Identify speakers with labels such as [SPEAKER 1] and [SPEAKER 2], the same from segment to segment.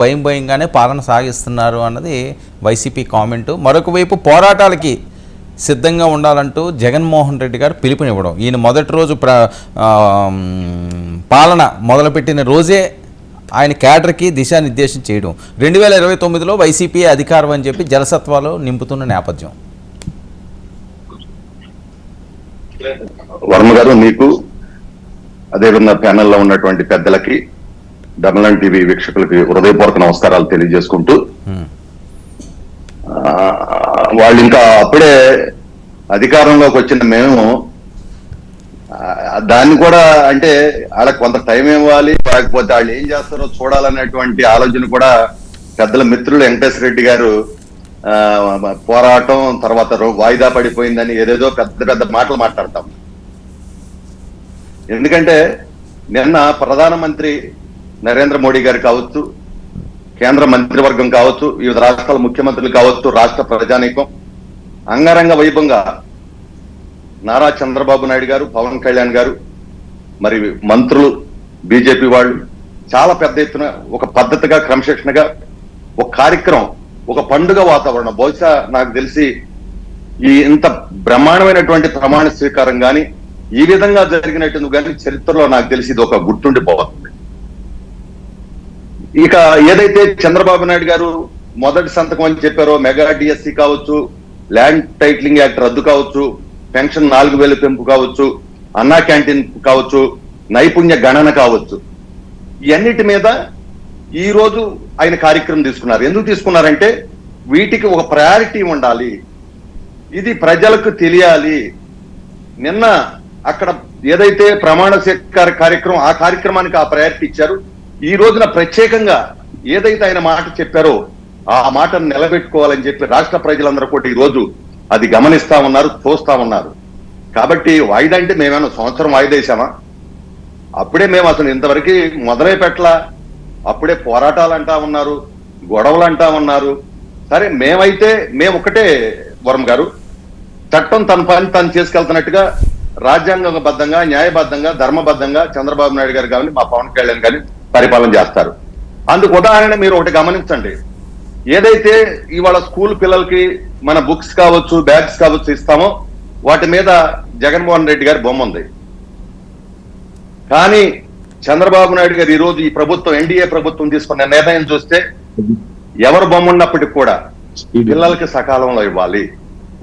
[SPEAKER 1] భయం భయంగానే పాలన సాగిస్తున్నారు అన్నది వైసీపీ కామెంటు. మరొక వైపు పోరాటాలకి సిద్ధంగా ఉండాలంటూ జగన్మోహన్ రెడ్డి గారు పిలుపునివ్వడం, ఈయన మొదటి రోజు పాలన మొదలుపెట్టిన రోజే ఆయన క్యాడర్కి దిశానిర్దేశం చేయడం, 2029లో వైసీపీ అధికారం అని చెప్పి జలసత్వాలు నింపుతున్న నేపథ్యం.
[SPEAKER 2] వర్మ గారు, మీకు అదేవిధంగా ప్యానెల్లో ఉన్నటువంటి పెద్దలకి, డబల్ టీవీ వీక్షకులకి హృదయపూర్వక నమస్కారాలు తెలియజేసుకుంటూ, వాళ్ళు ఇంకా అప్పుడే అధికారంలోకి వచ్చిన మేము దాన్ని కూడా అంటే వాళ్ళకి కొంత టైం ఇవ్వాలి, లేకపోతే వాళ్ళు ఏం చేస్తారో చూడాలనేటువంటి ఆలోచన కూడా పెద్దల మిత్రులు వెంకటేశ్వర రెడ్డి గారు పోరాటం తర్వాత వాయిదా పడిపోయిందని ఏదేదో పెద్ద పెద్ద మాటలు మాట్లాడతాం. ఎందుకంటే నిన్న ప్రధానమంత్రి నరేంద్ర మోడీ గారు కావచ్చు, కేంద్ర మంత్రివర్గం కావచ్చు, వివిధ రాష్ట్రాల ముఖ్యమంత్రులు కావచ్చు, రాష్ట్ర ప్రజానీకం అంగరంగ వైభవంగా నారా చంద్రబాబు నాయుడు గారు, పవన్ కళ్యాణ్ గారు, మరి మంత్రులు, బీజేపీ వాళ్ళు చాలా పెద్ద ఎత్తున ఒక పద్ధతిగా క్రమశిక్షణగా ఒక కార్యక్రమం, ఒక పండుగ వాతావరణం, బహుశా నాకు తెలిసి ఈ ఇంత బ్రహ్మాండమైనటువంటి ప్రమాణ స్వీకారం కానీ ఈ విధంగా జరిగినట్టు కానీ చరిత్రలో నాకు తెలిసి ఇది ఒక గుర్తుండిపోతుంది. ఇక ఏదైతే చంద్రబాబు నాయుడు గారు మొదటి సంతకం అని చెప్పారో, మెగా డిఎస్సి కావచ్చు, ల్యాండ్ టైటిలింగ్ యాక్ట్ రద్దు కావచ్చు, పెన్షన్ 4000 పెంపు కావచ్చు, అన్నా క్యాంటీన్ కావచ్చు, నైపుణ్య గణన కావచ్చు, ఇవన్నిటి మీద ఈ రోజు ఆయన కార్యక్రమం తీసుకున్నారు. ఎందుకు తీసుకున్నారంటే వీటికి ఒక ప్రయారిటీ ఉండాలి, ఇది ప్రజలకు తెలియాలి. నిన్న అక్కడ ఏదైతే ప్రమాణ స్వీకార కార్యక్రమం, ఆ కార్యక్రమానికి ఆ ప్రయారిటీ ఇచ్చారు. ఈ రోజున ప్రత్యేకంగా ఏదైతే ఆయన మాట చెప్పారో ఆ మాటను నిలబెట్టుకోవాలని చెప్పి రాష్ట్ర ప్రజలందరూ కూడా ఈ రోజు అది గమనిస్తా ఉన్నారు, చూస్తా ఉన్నారు. కాబట్టి వాయిదా అంటే మేమేమో సంవత్సరం వాయిదా వేసామా? అప్పుడే మేము అసలు ఇంతవరకు మొదలై పెట్టలా, అప్పుడే పోరాటాలు అంటా ఉన్నారు, గొడవలు అంటా ఉన్నారు. సరే, మేమైతే మేము ఒకటే వరం గారు, చట్టం తన పని తను చేసుకెళ్తున్నట్టుగా రాజ్యాంగబద్ధంగా, న్యాయబద్ధంగా, ధర్మబద్ధంగా చంద్రబాబు నాయుడు గారు కానీ మా పవన్ కళ్యాణ్ కానీ పరిపాలన చేస్తారు. అందుకు ఉదాహరణ మీరు ఒకటి గమనించండి. ఏదైతే ఇవాళ స్కూల్ పిల్లలకి మన బుక్స్ కావచ్చు, బ్యాగ్స్ కావచ్చు ఇస్తామో వాటి మీద జగన్మోహన్ రెడ్డి గారి బొమ్మ ఉంది. కానీ చంద్రబాబు నాయుడు గారు ఈ రోజు ఈ ప్రభుత్వం, ఎన్డీఏ ప్రభుత్వం తీసుకున్న నిర్ణయం చూస్తే ఎవరు బొమ్మ ఉన్నప్పటికీ కూడా పిల్లలకి సకాలంలో ఇవ్వాలి,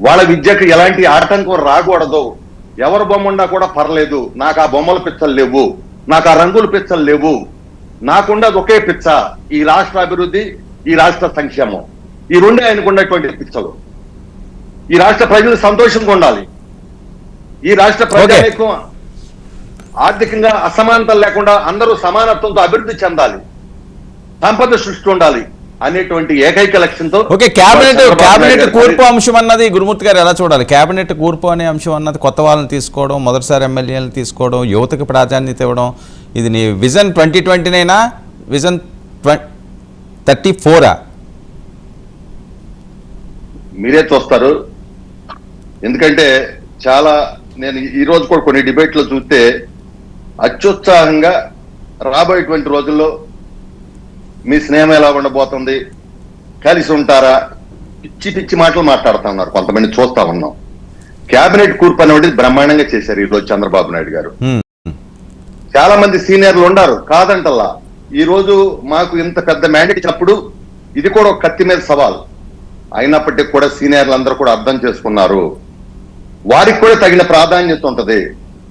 [SPEAKER 2] వాళ్ళ విద్యకు ఎలాంటి ఆటంకం రాకూడదు. ఎవరు బొమ్మ ఉన్నా కూడా పర్లేదు, నాకు ఆ బొమ్మల పిచ్చలు లేవు, నాకు ఆ రంగుల పిచ్చలు లేవు, నాకుండదు ఒకే పిచ్చ, ఈ రాష్ట్ర అభివృద్ధి, ఈ రాష్ట్ర సంక్షేమం. ఈ రెండే ఆయనకు ఉన్నటువంటి పిచ్చలు. ఈ రాష్ట్ర ప్రజలు సంతోషంగా ఉండాలి, ఈ రాష్ట్ర ప్రజానీకం ఆర్థికంగా అసమానతలు లేకుండా అందరూ సమానత్వంతో అభివృద్ధి చెందాలి, సంపద సృష్టి ఉండాలి అనేటువంటి ఏకైక లక్ష్యంతో
[SPEAKER 1] కేబినెట్ కూర్పు అంశం అన్నది గురుమూర్తి గారు ఎలా చూడాలి? కేబినెట్ కూర్పు అనే అంశం అన్నది కొత్త వాళ్ళని తీసుకోవడం, మొదటిసారి ఎమ్మెల్యేలను తీసుకోవడం, యువతకు ప్రాధాన్యత ఇవ్వడం, ఇది నీ విజన్ 2029 విజన్ 34
[SPEAKER 2] మీరే చూస్తారు. ఎందుకంటే చాలా నేను ఈ రోజు కూడా కొన్ని డిబేట్లో చూస్తే అత్యుత్సాహంగా రాబోయేటువంటి రోజుల్లో మీ స్నేహం ఎలా ఉండబోతుంది, కలిసి ఉంటారా, పిచ్చి పిచ్చి మాటలు మాట్లాడుతా ఉన్నారు కొంతమంది, చూస్తా ఉన్నాం. కేబినెట్ కూర్పు అనేది బ్రహ్మాండంగా చేశారు ఈ రోజు చంద్రబాబు నాయుడు గారు. చాలా మంది సీనియర్లు ఉన్నారు, కాదంటల్లా. ఈ రోజు మాకు ఇంత పెద్ద మ్యాండేట్ ఇచ్చినప్పుడు ఇది కూడా ఒక కత్తి మీద సవాల్ అయినప్పటికీ కూడా సీనియర్లు అందరూ కూడా అర్థం చేసుకున్నారు. వారికి కూడా తగిన ప్రాధాన్యత ఉంటది.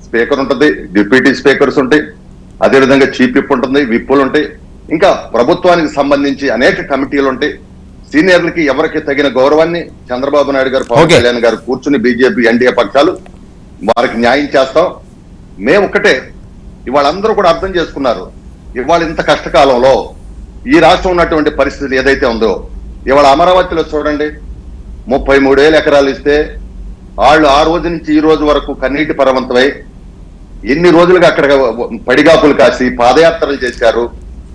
[SPEAKER 2] స్పీకర్ ఉంటుంది, డిప్యూటీ స్పీకర్స్ ఉంటాయి, అదేవిధంగా చీఫ్ విప్ ఉంటుంది, విప్పులు ఉంటాయి, ఇంకా ప్రభుత్వానికి సంబంధించి అనేక కమిటీలు ఉంటాయి. సీనియర్లకి ఎవరికి తగిన గౌరవాన్ని చంద్రబాబు నాయుడు గారు, పవన్ కళ్యాణ్ గారు కూర్చుని బీజేపీ, ఎన్డీఏ పక్షాలు వారికి న్యాయం చేస్తాం. మేము ఒక్కటే, ఇవాళ అందరూ కూడా అర్థం చేసుకున్నారు. ఇవాళ ఇంత కష్టకాలంలో ఈ రాష్ట్రం ఉన్నటువంటి పరిస్థితి ఏదైతే ఉందో, ఇవాళ అమరావతిలో చూడండి 33,000 ఎకరాలు ఇస్తే వాళ్ళు ఆ రోజు నుంచి ఈ రోజు వరకు కన్నీటి పరవంతమై ఎన్ని రోజులుగా అక్కడ పడిగాపులు కాసి పాదయాత్రలు చేశారు.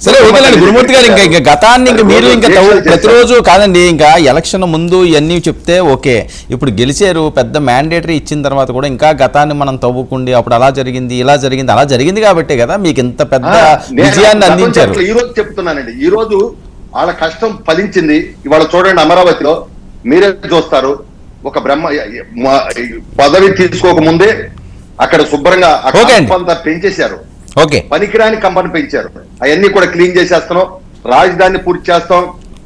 [SPEAKER 1] సరే వదిలేండి గురుమూర్తి గారు, ఇంకా గతాన్ని ఇంకా మీరు ఇంకా ప్రతిరోజు కాదండి, ఇంకా ఎలక్షన్ ముందు ఇవన్నీ చెప్తే ఓకే, ఇప్పుడు గెలిచారు, పెద్ద మ్యాండేటరీ ఇచ్చిన తర్వాత కూడా ఇంకా గతాన్ని మనం తవ్వుకుండి అప్పుడు అలా జరిగింది, ఇలా జరిగింది, అలా జరిగింది కాబట్టే కదా మీకు ఇంత పెద్ద విజయాన్ని అందించారు.
[SPEAKER 2] ఈ రోజు చెప్తున్నానండి, ఈ రోజు వాళ్ళ కష్టం ఫలించింది. ఇవాళ చూడండి, అమరావతిలో మీరే చూస్తారు, ఒక పదవి తీసుకోక ముందే అక్కడ శుభ్రంగా అంతా పెంచేశారు.
[SPEAKER 1] ఓకే,
[SPEAKER 2] పనికిరాని కంపెనీ పెంచారు. అవన్నీ కూడా క్లీన్ చేసేస్తున్నాం, రాజధానిని పూర్తి చేస్తాం,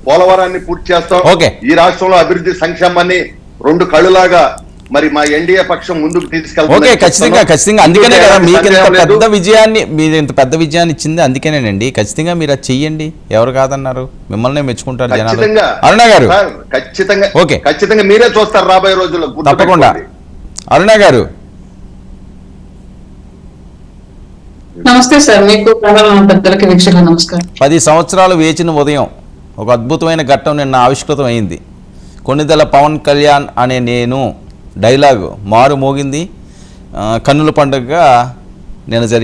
[SPEAKER 2] పోలవరాన్ని పూర్తి చేస్తాం. ఈ రాష్ట్రంలో అభివృద్ధి సంక్షేమాన్ని 2 కళ్ళులాగా మరి మా ఎన్డీఏ పక్షం ముందుకు తీసుకెళ్తాం.
[SPEAKER 1] ఖచ్చితంగా అందుకనే కదా మీకు ఇంత పెద్ద విజయాన్ని ఇచ్చింది. అందుకేనేనండి, ఖచ్చితంగా మీరు అది చెయ్యండి. ఎవరు కాదన్నారు, మిమ్మల్ని మెచ్చుకుంటారు జనాలు. అరుణ గారు
[SPEAKER 2] ఖచ్చితంగా ఖచ్చితంగా మీరే చూస్తారు రాబోయే రోజుల్లో.
[SPEAKER 1] తప్పకుండా. అరుణ గారు
[SPEAKER 3] నమస్తే సార్, మీకు పెద్దలకి వీక్షకులు నమస్కారం.
[SPEAKER 1] 10 సంవత్సరాలు వేచిన ఉదయం ఒక అద్భుతమైన ఘట్టం నిన్న ఆవిష్కృతం అయింది. కొన్నిదెల పవన్ కళ్యాణ్ అనే నేను డైలాగు మారు మోగింది. కన్నుల పండుగగా నిన్న జరిగింది.